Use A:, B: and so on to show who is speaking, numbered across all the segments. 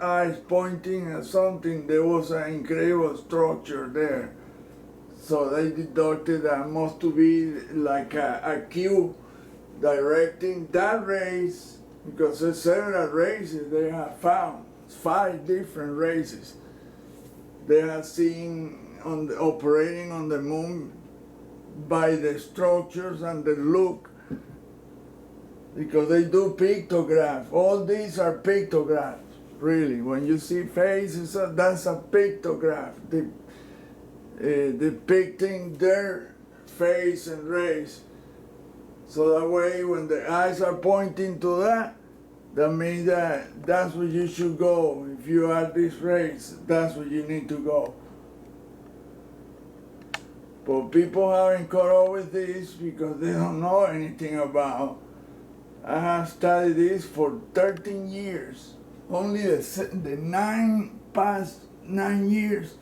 A: eyes pointing at something, there was an incredible structure there. So they deducted that must to be like a cube directing that race, because there's several races they have found, 5 different races they have seen operating on the moon by the structures and the look, because they do pictographs. All these are pictographs, really. When you see faces, that's a pictograph depicting their face and race. So that way, when the eyes are pointing to that, that means that that's where you should go. If you are this race, that's where you need to go. But people haven't caught up with this because they don't know anything about. I have studied this for 13 years. Only the past 9 years,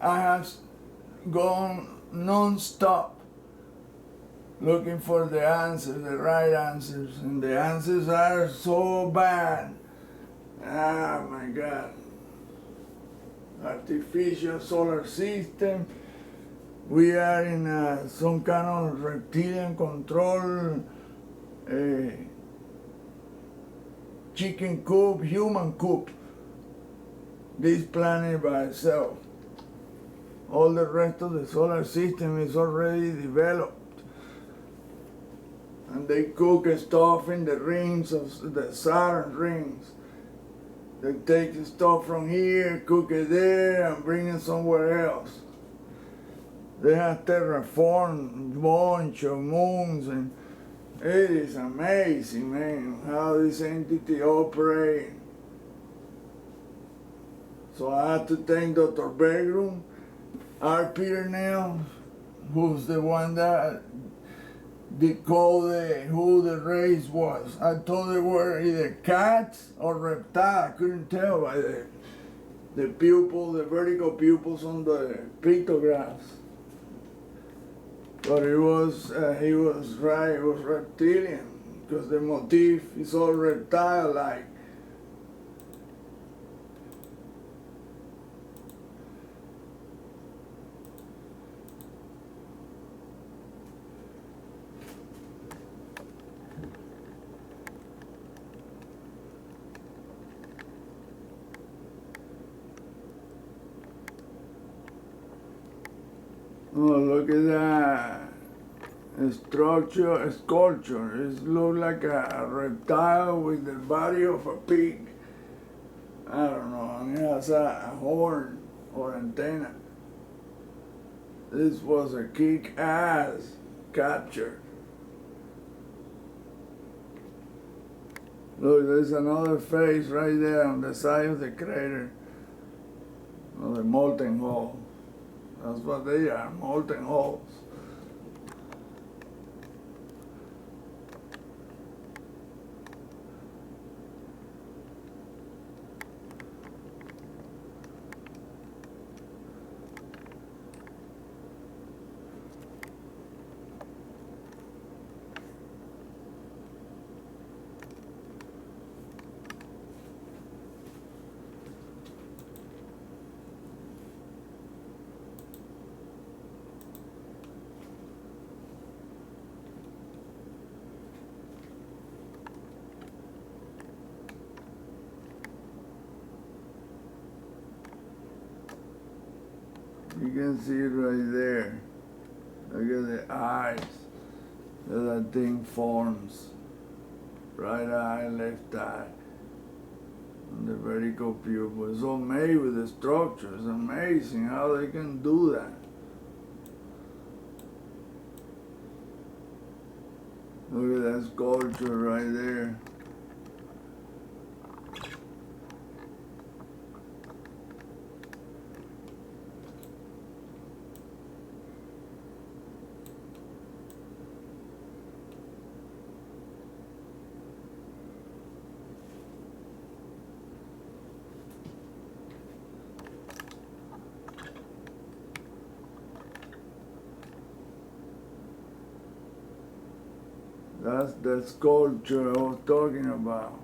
A: I have gone non-stop looking for the answers, the right answers, and the answers are so bad. Ah, my God. Artificial solar system. We are in some kind of reptilian control, chicken coop, human coop. This planet by itself. All the rest of the solar system is already developed. And they cook stuff in the rings of the Saturn rings. They take the stuff from here, cook it there, and bring it somewhere else. They have terraformed a bunch of moons, and it is amazing, man, how this entity operates. So I had to thank Dr. Bergrum, R. Peter Nail, who's the one that decoded who the race was. I thought they were either cats or reptiles. I couldn't tell by the pupil, the vertical pupils on the pictographs. But he was right, it was reptilian, because the motif is all reptile-like. Oh, look at that. A sculpture. It looks like a reptile with the body of a pig. I don't know, and it has a horn or antenna. This was a kick-ass capture. Look, there's another face right there on the side of the crater, of the molten hole. That's what they are, molten holes. You can see it right there. Look at the eyes that thing forms. Right eye, left eye. And the vertical pupil. It's all made with the structure. It's amazing how they can do that. Look at that sculpture right there. That's the sculpture I was talking about.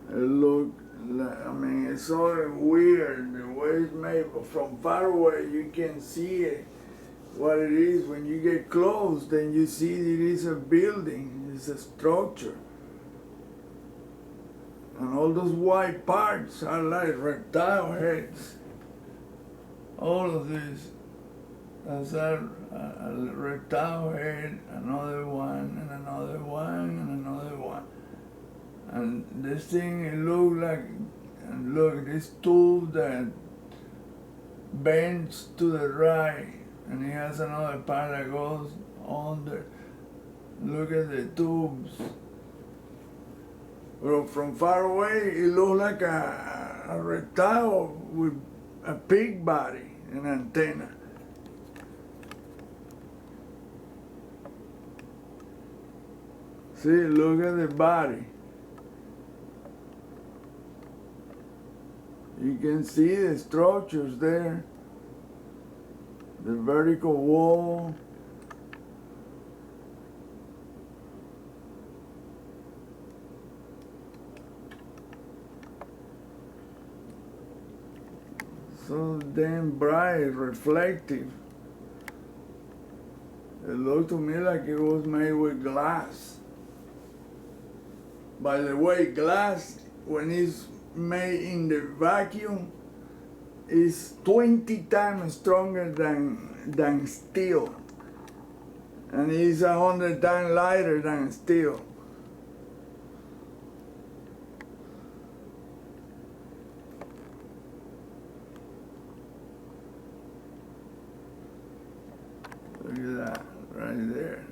A: It looked like it's so weird the way it's made, but from far away you can see it, what it is. When you get close, then you see it is a building, it's a structure. And all those white parts are like reptile heads. All of this. That's a reptile head, another one, and another one, and another one. And this thing, it looks like, and look, this tube that bends to the right, and it has another part that goes under. Look at the tubes. Well, from far away, it looks like a reptile with a pig body and antenna. See, look at the body. You can see the structures there, the vertical wall. So damn bright, reflective. It looked to me like it was made with glass. By the way, glass, when it's made in the vacuum, is 20 times stronger than steel. And it's 100 times lighter than steel. Look at that, right there.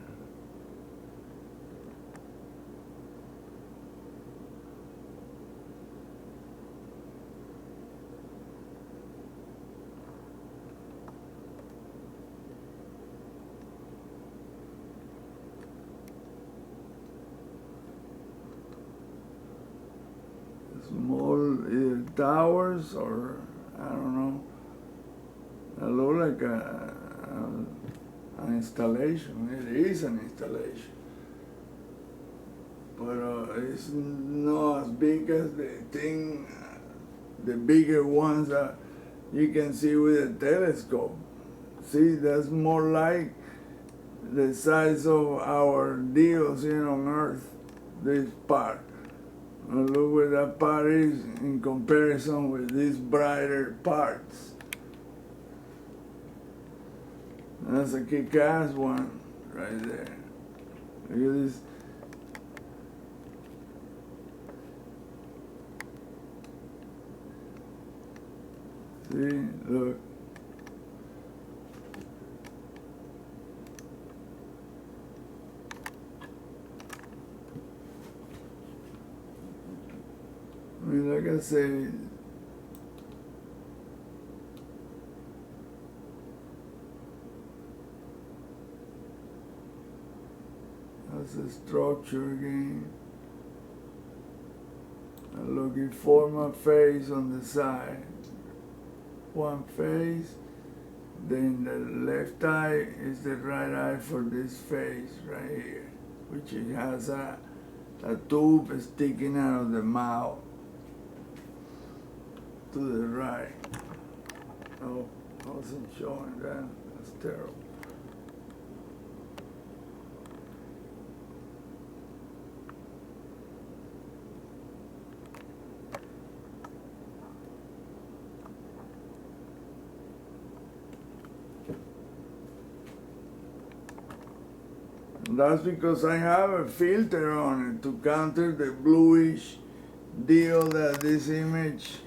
A: Small towers, or I don't know. It looks like an installation. It is an installation, but it's not as big as the thing, the bigger ones that you can see with a telescope. See, that's more like the size of our deals here on Earth, this part. And look where that part is in comparison with these brighter parts. That's a kick-ass one right there. Look at this. See, look. I mean, like I say, that's the structure again. And look, it form a face on the side. One face, then the left eye is the right eye for this face right here, which it has a tube sticking out of the mouth to the right. Oh, I wasn't showing that. That's terrible. That's because I have a filter on it to counter the bluish deal that this image.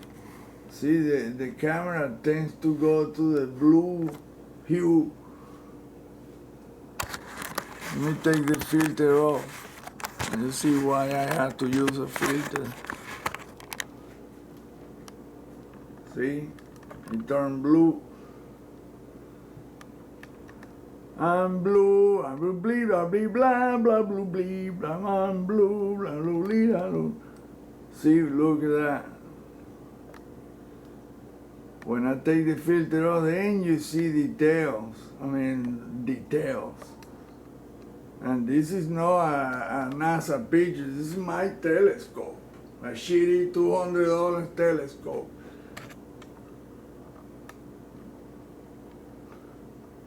A: See, the camera tends to go to the blue hue. Let me take the filter off, and you see why I had to use a filter. See, it turned blue. I'm blue, I'm blue, blee, blah, blee, blah, blah, blue, blee, blah, I'm blue, blah, blue, blee, blah, blue. See, look at that. When I take the filter off, then you see details. Details. And this is not a NASA picture, this is my telescope. A shitty $200 telescope.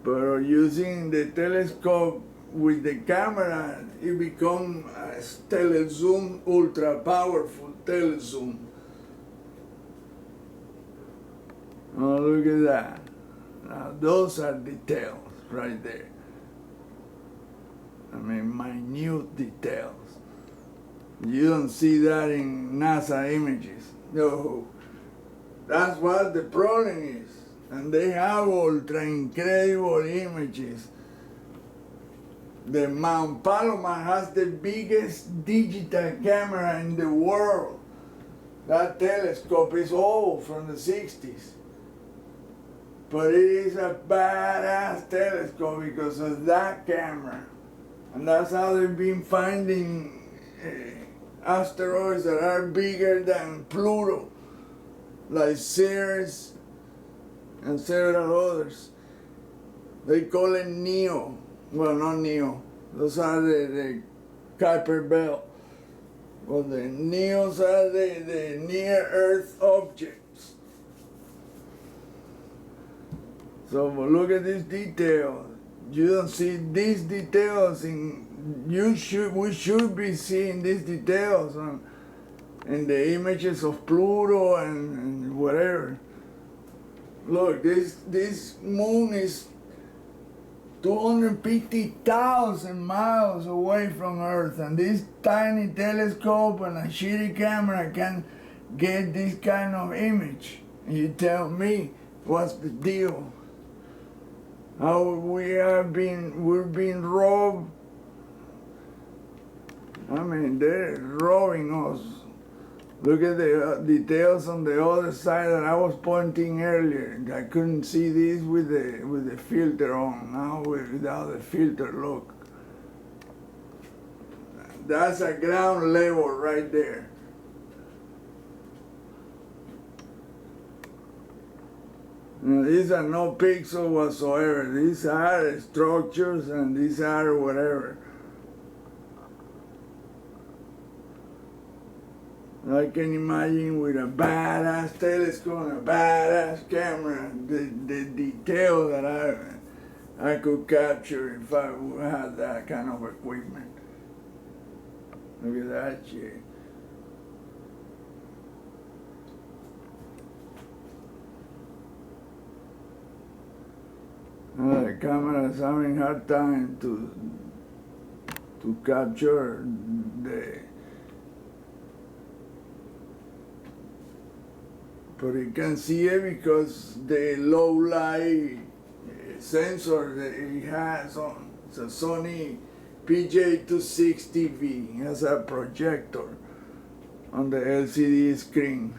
A: But using the telescope with the camera, it becomes a telezoom, ultra powerful telezoom. Oh, look at that. Now, those are details right there. I mean, minute details. You don't see that in NASA images. No. That's what the problem is. And they have ultra incredible images. The Mount Palomar has the biggest digital camera in the world. That telescope is old, from the 60s. But it is a badass telescope because of that camera. And that's how they've been finding asteroids that are bigger than Pluto, like Ceres and several others. They call it NEO. Well, not NEO. Those are the Kuiper Belt. Well, the NEOs are the near-Earth objects. So look at this detail. You don't see these details we should be seeing these details in the images of Pluto and whatever. Look, this moon is 250,000 miles away from Earth, and this tiny telescope and a shitty camera can get this kind of image. And you tell me what's the deal? How we're being robbed. I mean, they're robbing us. Look at the details on the other side that I was pointing earlier. I couldn't see this with the filter on. Now without the filter, look. That's a ground level right there. Now, these are no pixels whatsoever. These are structures and these are whatever. I can imagine with a badass telescope and a badass camera, the detail that I could capture if I had that kind of equipment. Look at that shit. The camera is having a hard time to capture but you can see it because the low light sensor that it has on, it's a Sony PJ260V, it has a projector on the LCD screen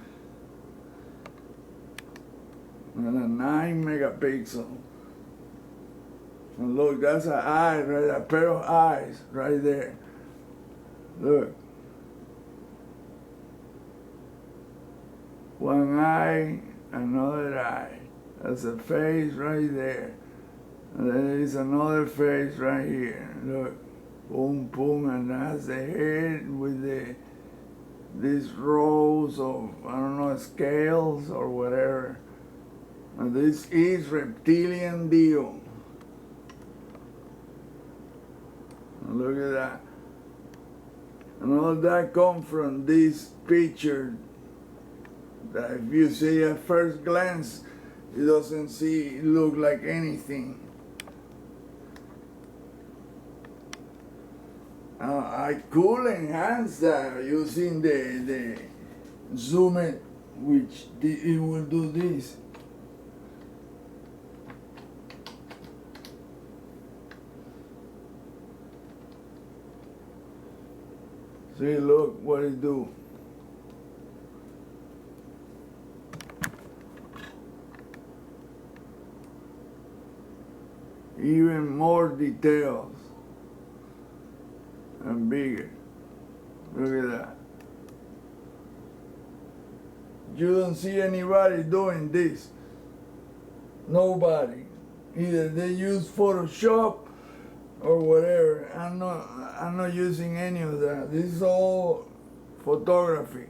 A: and a 9 megapixel. And look, that's an eye, right? A pair of eyes right there. Look. One eye, another eye. That's a face right there. And then there's another face right here. Look. Boom, boom, and that's the head with these rows of, I don't know, scales or whatever. And this is reptilian deal. Look at that. And all that comes from this picture that if you see at first glance, it doesn't look like anything. I could enhance that using the zoom it, which it will do this. See, look what it do. Even more details and bigger. Look at that. You don't see anybody doing this. Nobody. Either they use Photoshop or whatever. I'm not using any of that. This is all photography.